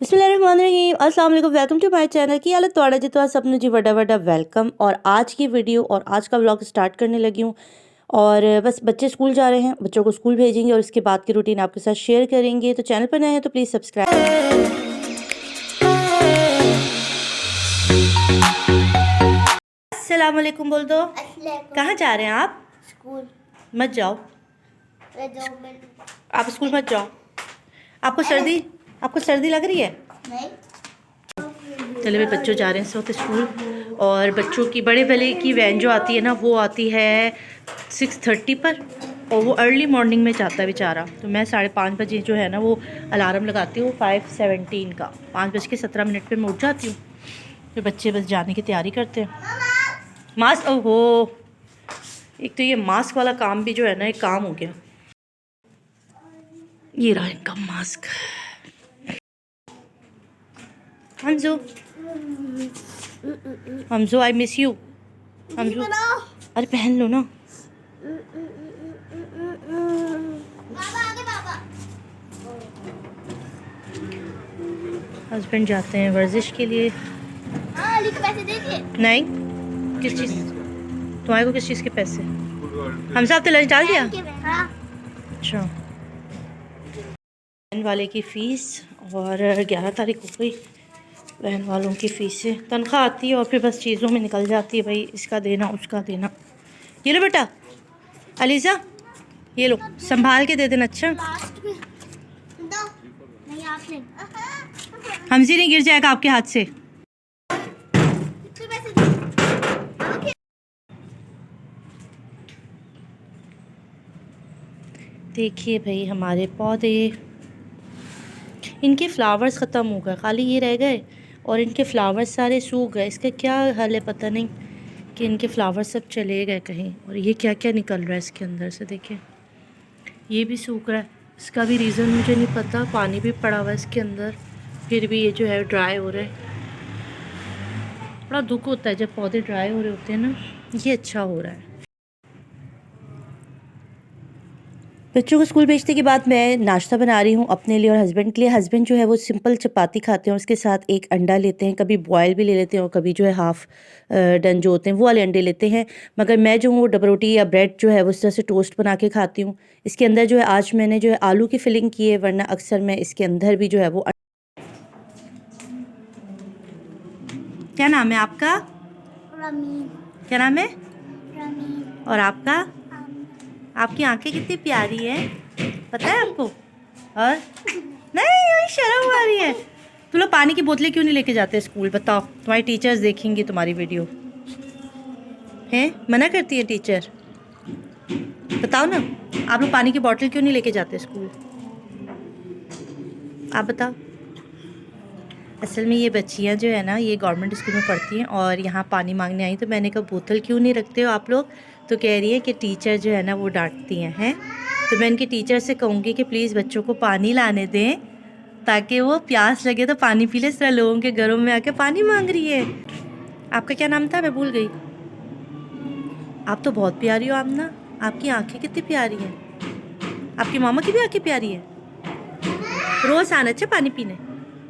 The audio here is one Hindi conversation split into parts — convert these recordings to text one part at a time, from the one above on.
बिस्मिल्लाहिर्रहमानिर्रहीम, अस्सलाम वालेकुम, वेलकम टू माय चैनल। की हालत तोड़ा जी तो सबने जी बड़ा बड़ा वेलकम। और आज की वीडियो और आज का व्लॉग स्टार्ट करने लगी हूँ। और बस बच्चे स्कूल जा रहे हैं, बच्चों को स्कूल भेजेंगे और उसके बाद की रूटीन आपके साथ शेयर करेंगे। तो चैनल पर नए हैं तो प्लीज़ सब्सक्राइब। अस्सलाम वालेकुम बोल दो। कहाँ जा रहे हैं आप? स्कूल मत जाओ, आप स्कूल मत जाओ। आपको सर्दी लग रही है? नहीं। चले मेरे बच्चों जा रहे हैं इस वक्त स्कूल। और बच्चों की बड़े वाले की वैन जो आती है ना, वो आती है 6:30 पर। और वो अर्ली मॉर्निंग में जाता है बेचारा। तो मैं 5:30 बजे जो है ना वो अलार्म लगाती हूँ 5:17 का। 5:17 पर मैं उठ जाती हूँ। फिर बच्चे बस जाने की तैयारी करते हैं। मास्क, ओहो, एक तो ये मास्क वाला काम भी जो है ना एक काम हो गया। ये रहा इनका मास्क। हमजो हमजो आई मिस यू। हमजो, अरे पहन लो ना। हस्बैंड जाते हैं वर्जिश के लिए। अली को पैसे दे दिए? नहीं, किस चीज़? तुम्हारे को किस चीज़ के पैसे? हम साहब तो लंच डाल दिया। हाँ। अच्छा, वैन वाले की फ़ीस और 11 तारीख हो गई। वैन वालों की फ़ीसें तनख्वाह आती है और फिर बस चीज़ों में निकल जाती है, भाई इसका देना उसका देना। ये लो बेटा, अलीज़ा ये लो, संभाल के दे देना। अच्छा, नहीं आपने। हमसे नहीं गिर जाएगा आपके हाथ से। देखिए भाई हमारे पौधे, इनके फ्लावर्स ख़त्म हो गए, खाली ये रह गए और इनके फ्लावर्स सारे सूख गए। इसका क्या हाल है पता नहीं कि इनके फ्लावर्स सब चले गए कहीं। और ये क्या क्या निकल रहा है इसके अंदर से, देखिए ये भी सूख रहा है। इसका भी रीज़न मुझे नहीं पता, पानी भी पड़ा हुआ है इसके अंदर, फिर भी ये जो है ड्राई हो रहा है। बड़ा दुख होता है जब पौधे ड्राई हो रहे होते हैं ना। ये अच्छा हो रहा है। बच्चों को स्कूल भेजने के बाद मैं नाश्ता बना रही हूँ अपने लिए और हस्बैंड के लिए। हस्बैंड जो है वो सिंपल चपाती खाते हैं और उसके साथ एक अंडा लेते हैं। कभी बॉयल भी ले लेते हैं और कभी जो है हाफ़ डन जो होते हैं वो वाले अंडे लेते हैं। मगर मैं जो हूँ वो डबल रोटी या ब्रेड जो है वो इस तरह से टोस्ट बना के खाती हूँ। इसके अंदर जो है आज मैंने जो है आलू की फिलिंग की है, वरना अक्सर मैं इसके अंदर भी जो है वो। क्या नाम है आपका? रमीन। क्या नाम है? रमीन। और आपका? आपकी आंखें कितनी प्यारी है, पता है आपको? और नहीं, शर्म आ रही है। तुम लोग पानी की बोतलें क्यों नहीं लेके जाते स्कूल? बताओ, तुम्हारी टीचर्स देखेंगी तुम्हारी वीडियो। हैं, मना करती है टीचर? बताओ ना, आप लोग पानी की बोतल क्यों नहीं लेके जाते स्कूल? आप बताओ। असल में ये बच्चियाँ जो है ना ये गवर्नमेंट स्कूल में पढ़ती हैं और यहाँ पानी मांगने आई, तो मैंने कहा बोतल क्यों नहीं रखते हो आप लोग? तो कह रही है कि टीचर जो है ना वो डांटती हैं। तो मैं इनके टीचर से कहूँगी कि प्लीज़ बच्चों को पानी लाने दें ताकि वो प्यास लगे तो पानी पी ले। इस तरह लोगों के घरों में आके पानी मांग रही है। आपका क्या नाम था, मैं भूल गई। आप तो बहुत प्यारी हो आमना, आपकी आंखें कितनी प्यारी हैं। आपकी मामा की भी आंखें प्यारी है। रोज़ आना अच्छा पानी पीने,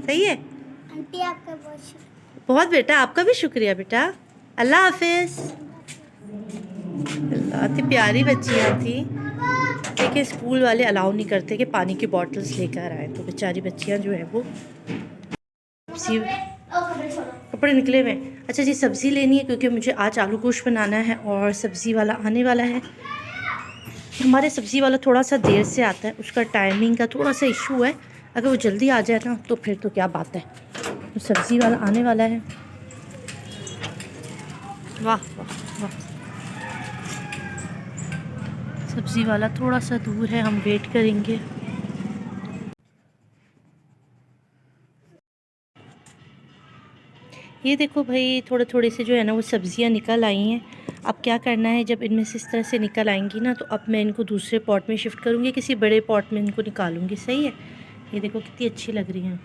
सही है? आंटी आपका बहुत शुक्रिया। बहुत बेटा, आपका भी शुक्रिया बेटा। अल्लाह हाफिज़। इतनी प्यारी बच्चियाँ थी, लेकिन स्कूल वाले अलाउ नहीं करते कि पानी की बॉटल्स लेकर आए। तो बेचारी बच्चियाँ जो है वो कपड़े निकले हुए। अच्छा जी, सब्ज़ी लेनी है क्योंकि मुझे आज आलू गोश्त बनाना है और सब्ज़ी वाला आने वाला है। हमारे सब्ज़ी वाला थोड़ा सा देर से आता है, उसका टाइमिंग का थोड़ा सा इशू है। अगर वो जल्दी आ जाए ना तो फिर तो क्या बात है। तो सब्ज़ी वाला आने वाला है। वाह वाह वाह, सब्ज़ी वाला थोड़ा सा दूर है, हम वेट करेंगे। ये देखो भाई, थोड़े थोड़े से जो है ना वो सब्ज़ियाँ निकल आई हैं। अब क्या करना है, जब इनमें से इस तरह से निकल आएंगी ना तो अब मैं इनको दूसरे पॉट में शिफ्ट करूँगी, किसी बड़े पॉट में इनको निकालूंगी। सही है? ये देखो कितनी अच्छी लग रही हैं।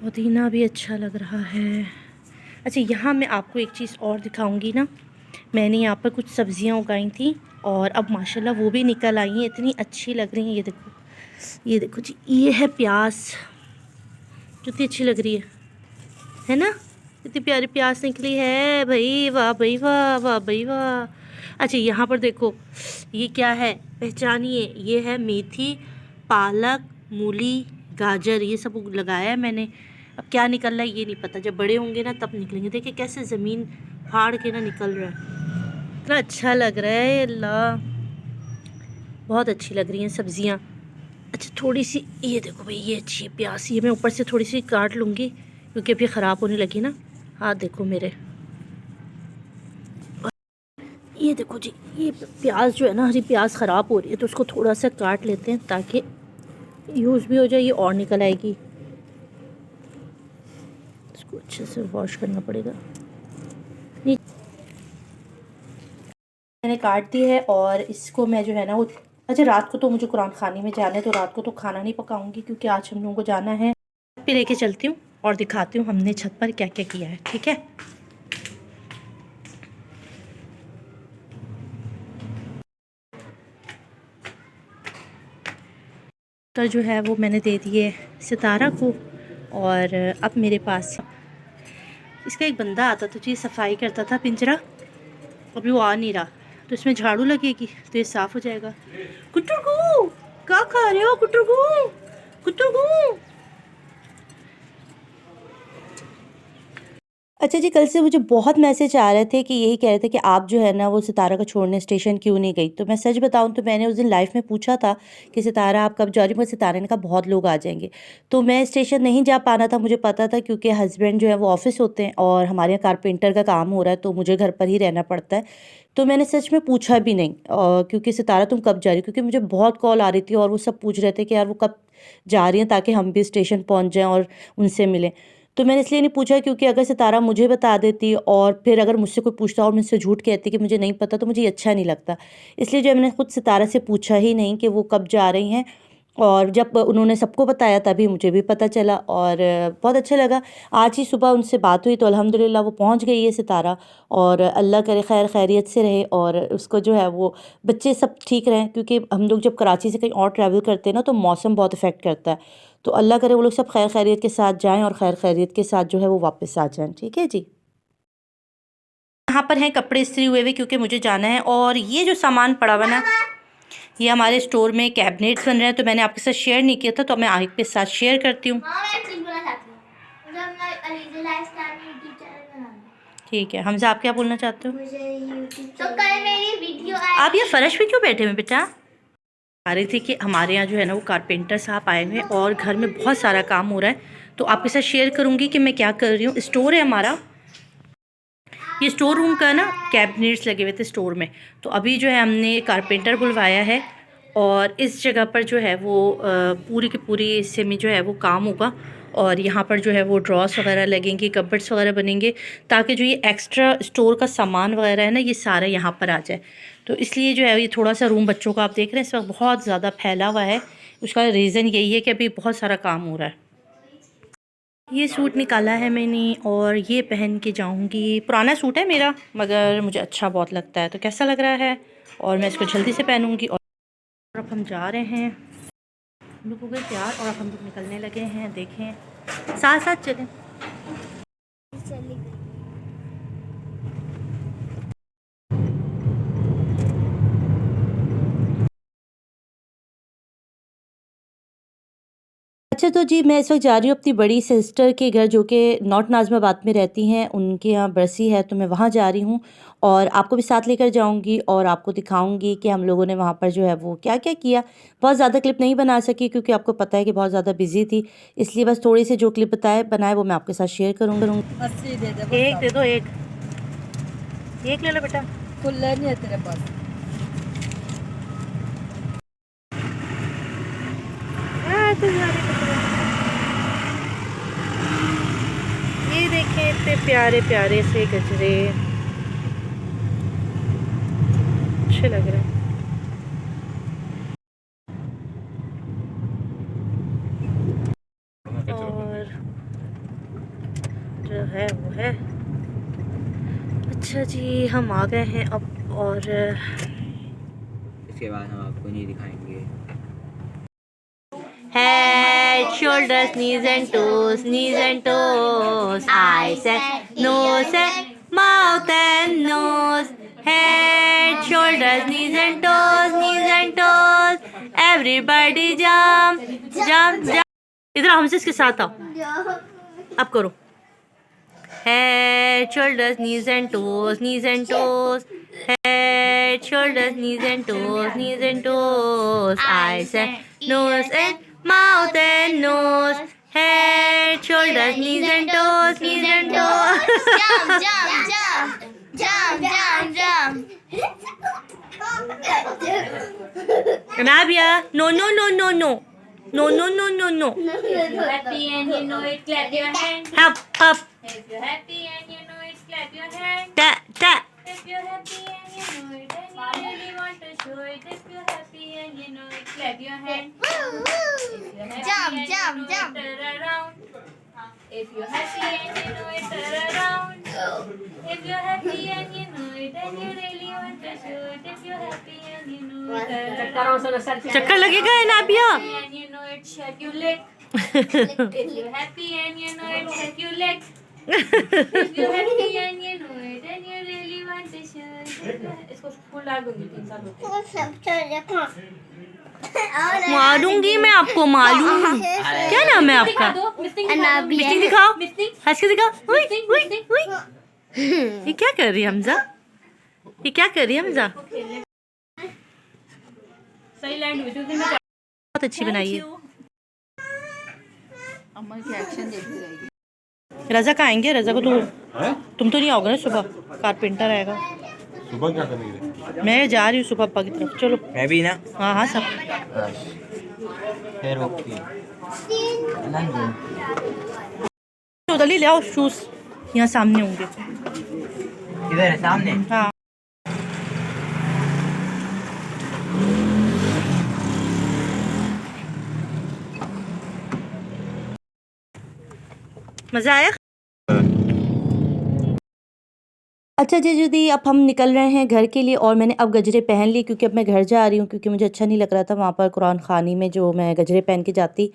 पुदीना भी अच्छा लग रहा है। अच्छा, यहाँ मैं आपको एक चीज़ और दिखाऊंगी ना। मैंने यहाँ पर कुछ सब्ज़ियाँ उगाई थी और अब माशाल्लाह वो भी निकल आई हैं, इतनी अच्छी लग रही हैं। ये देखो जी, ये है प्याज, कितनी अच्छी लग रही है ना? इतनी प्यारी प्याज निकली है भाई, वाह भाई वाह, वाह भाई वाह। अच्छा यहाँ पर देखो, ये क्या है पहचानिए? ये है मेथी, पालक, मूली, गाजर, ये सब लगाया है मैंने। अब क्या निकल रहा है ये नहीं पता, जब बड़े होंगे ना तब निकलेंगे। देखिए कैसे ज़मीन फाड़ के ना निकल रहा है, इतना अच्छा लग रहा है। अल्लाह, बहुत अच्छी लग रही हैं सब्ज़ियाँ। अच्छा थोड़ी सी ये देखो भाई, ये अच्छी प्याज, ये मैं ऊपर से थोड़ी सी काट लूँगी क्योंकि अभी ख़राब होने लगी ना। हाथ देखो मेरे, ये देखो जी, ये प्याज जो है ना, हरी प्याज ख़राब हो रही है तो उसको थोड़ा सा काट लेते हैं ताकि यूज़ भी हो जाए। ये और निकल आएगी, इसको अच्छे से वॉश करना पड़ेगा। मैंने काट दी है और इसको मैं जो है ना वो, अच्छा रात को तो मुझे कुरान खाने में जाना है तो रात को तो खाना नहीं पकाऊंगी क्योंकि आज हम लोगों को जाना है। पे लेके चलती हूँ और दिखाती हूँ हमने छत पर क्या क्या किया है, ठीक है? तो जो है वो मैंने दे दिए सितारा को, और अब मेरे पास इसका एक बंदा आता था जी, सफाई करता था पिंजरा, अभी वो आ नहीं रहा तो इसमें झाड़ू लगेगी तो ये साफ़ हो जाएगा। कुट्टू क्या खा रहे हो? कुट्टू। अच्छा जी, कल से मुझे बहुत मैसेज आ रहे थे कि यही कह रहे थे कि आप जो है ना वो सितारा को छोड़ने स्टेशन क्यों नहीं गई। तो मैं सच बताऊं तो मैंने उस दिन लाइव में पूछा था कि सितारा आप कब जा रही हो, मगर सितारा ने कहा बहुत लोग आ जाएंगे। तो मैं स्टेशन नहीं जा पाना था, मुझे पता था क्योंकि हस्बैंड जो है वो ऑफिस होते हैं और हमारे यहाँ कारपेंटर का काम हो रहा है तो मुझे घर पर ही रहना पड़ता है। तो मैंने सच में पूछा भी नहीं, क्योंकि सितारा तुम कब जा रही हो, क्योंकि मुझे बहुत कॉल आ रही थी और वो सब पूछ रहे थे कि यार वो कब जा रही हैं ताकि हम भी स्टेशन पहुँच जाएँ और उनसे मिलें। तो मैंने इसलिए नहीं पूछा क्योंकि अगर सितारा मुझे बता देती और फिर अगर मुझसे कोई पूछता और मुझसे झूठ कहती कि मुझे नहीं पता तो मुझे ये अच्छा नहीं लगता। इसलिए जो है मैंने खुद सितारा से पूछा ही नहीं कि वो कब जा रही हैं, और जब उन्होंने सबको बताया तभी मुझे भी पता चला और बहुत अच्छा लगा। आज ही सुबह उनसे बात हुई तो अल्हम्दुलिल्लाह वो पहुंच गई है सितारा, और अल्लाह करे खैर खैरियत से रहे और उसको जो है वो बच्चे सब ठीक रहें, क्योंकि हम लोग जब कराची से कहीं और ट्रैवल करते हैं ना तो मौसम बहुत इफ़ेक्ट करता है। तो अल्लाह करे वो लोग सब खैर खैरियत के साथ जाएँ और खैर खैरियत के साथ जो है वो वापस आ जाएँ, ठीक है जी। यहाँ पर हैं कपड़े इस्त्री हुए हुए क्योंकि मुझे जाना है, और ये जो सामान पड़ा हुआ ना, ये हमारे स्टोर में कैबिनेट्स बन रहे हैं तो मैंने आपके साथ शेयर नहीं किया था तो मैं आपके साथ शेयर करती हूँ। ठीक है हमजा, आप क्या बोलना चाहते हो? तो कल मेरी वीडियो आप ये फर्श पे क्यों बैठे हुए बेटा? आ रही थी कि हमारे यहाँ जो है ना वो कारपेंटर साहब आए हुए हैं और घर में बहुत सारा काम हो रहा है, तो आपके साथ शेयर करूँगी कि मैं क्या कर रही हूँ। स्टोर है हमारा, ये स्टोर रूम का ना कैबिनेट्स लगे हुए थे स्टोर में, तो अभी जो है हमने कारपेंटर बुलवाया है और इस जगह पर जो है वो पूरी की पूरी हिस्से में जो है वो काम होगा, और यहाँ पर जो है वो ड्रॉस वगैरह लगेंगे, कबर्ड्स वगैरह बनेंगे, ताकि जो ये एक्स्ट्रा स्टोर का सामान वगैरह है ना ये सारा यहाँ पर आ जाए। तो इसलिए जो है ये थोड़ा सा रूम बच्चों का आप देख रहे हैं इस वक्त बहुत ज़्यादा फैला हुआ है, उसका रीज़न यही है कि अभी बहुत सारा काम हो रहा है। ये सूट निकाला है मैंने और ये पहन के जाऊंगी। पुराना सूट है मेरा मगर मुझे अच्छा बहुत लगता है, तो कैसा लग रहा है, और मैं इसको जल्दी से पहनूंगी। और अब हम जा रहे हैं, हम लोग हो गए तैयार और अब हम लोग निकलने लगे हैं। देखें साथ साथ चलें। चली गई। अच्छा तो जी मैं इस वक्त जा रही हूँ अपनी बड़ी सिस्टर के घर जो कि नॉर्थ नाज़िमाबाद में रहती हैं, उनके यहाँ बरसी है तो मैं वहाँ जा रही हूँ और आपको भी साथ लेकर जाऊँगी और आपको दिखाऊँगी कि हम लोगों ने वहाँ पर जो है वो क्या क्या किया। बहुत ज़्यादा क्लिप नहीं बना सकी क्योंकि आपको पता है कि बहुत ज़्यादा बिजी थी, इसलिए बस थोड़ी सी जो क्लिप बनाए वो मैं आपके साथ शेयर करूँगी। एक दे दो, एक ले लो बेटा। खुला नहीं है तेरे पास? ये देखें इतने प्यारे प्यारे से गजरे, अच्छे लग रहे हैं। और जो है वो है। अच्छा जी हम आ गए हैं अब, और उसके बाद हम आपको नहीं दिखाएंगे। Head, shoulders, knees and toes, eyes and nose and mouth and nose. Head, shoulders, knees and toes. Everybody jump, jump, jump. इधर हमसे इसके साथ आओ, अब करो. Head, shoulders, knees and toes. Head, shoulders, knees and toes. Eyes and nose and mouth and nose. Head, shoulders, knees and toes. Jump, jump, jump. Jump, jump, jump. Rabia, no. Happy and you know it, clap your hands. Up. If you're happy and you know it, clap your hands. Ta. If you're happy and you know it, and you really want to show it. If you're happy and you know it, clap your hands. If you're happy Jump, and jump, you know jump. it, turn around. If you're happy and you know it, turn around. If you're happy and you know it, and you really want to show it. If you're happy and you know it, turn around. चक्कर लगेगा है Nabia. And you know it, shake your leg. If you're happy and you know it, shake your leg. If you're happy and you know it, and you really want to show it. इसको स्कूल डाल दूंगी 3 साल होते मारूंगी मैं आपको, मालूम. क्या नाम है आपका? मिस्टिंग दिखाओ, हंस के दिखाओ. ये क्या कर रही है हमजा? सही लैंड हुई थी बहुत अच्छी बनाई है. अम्मा की एक्शन देखती रहेगी. रजा का आएंगे? रजा को तो तुम तो नहीं आओगे ना सुबह, कारपेंटर आएगा. सुबह क्या करेंगे? मैं जा रही हूँ सुबह अब्बा की तरफ. चलो. मैं भी ना। हाँ सब. फिर ओके। उधर ले आओ शूज, यहाँ सामने होंगे. इधर है सामने। हाँ. मज़ा आया? अच्छा जीजू दी, अब हम निकल रहे हैं घर के लिए और मैंने अब गजरे पहन लिए क्योंकि अब मैं घर जा रही हूँ, क्योंकि मुझे अच्छा नहीं लग रहा था वहाँ पर कुरान खानी में जो मैं गजरे पहन के जाती.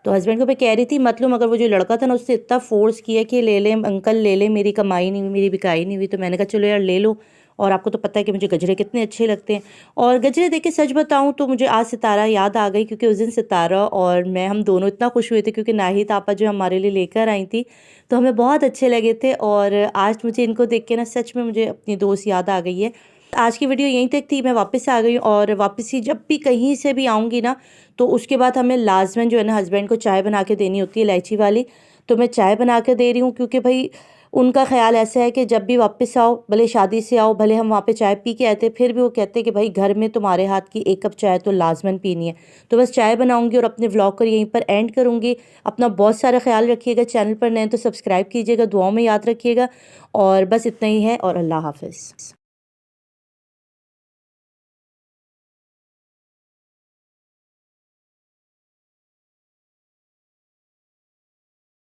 तो हस्बैंड को मैं कह रही थी मतलब मगर वो जो लड़का था ना उससे इतना फोर्स किया कि ले ले अंकल ले ले, मेरी कमाई नहीं हुई, मेरी बिकाई नहीं हुई. तो मैंने कहा चलो यार ले लो. और आपको तो पता है कि मुझे गजरे कितने अच्छे लगते हैं. और गजरे देख के सच बताऊं तो मुझे आज सितारा याद आ गई, क्योंकि उस दिन सितारा और मैं हम दोनों इतना खुश हुए थे क्योंकि नाहिद आपा जो हमारे लिए लेकर आई थी तो हमें बहुत अच्छे लगे थे. और आज मुझे इनको देख के ना सच में मुझे अपनी दोस्त याद आ गई है. आज की वीडियो यहीं तक थी. मैं वापस आ गई और वापस ही जब भी कहीं से भी आऊँगी ना तो उसके बाद हमें लाजमन जो है ना हस्बैंड को चाय बना के देनी होती है, इलायची वाली. तो मैं चाय बना के दे रही हूँ क्योंकि भाई उनका ख्याल ऐसा है कि जब भी वापस आओ, भले शादी से आओ, भले हम वहाँ पे चाय पी के आए थे, फिर भी वो कहते हैं कि भाई घर में तुम्हारे हाथ की 1 कप चाय तो लाजमन पीनी है. तो बस चाय बनाऊंगी और अपने व्लॉग को यहीं पर एंड करूंगी. अपना बहुत सारा ख्याल रखिएगा. चैनल पर नए तो सब्सक्राइब कीजिएगा, दुआओं में याद रखिएगा. और बस इतना ही है और अल्लाह हाफिज़.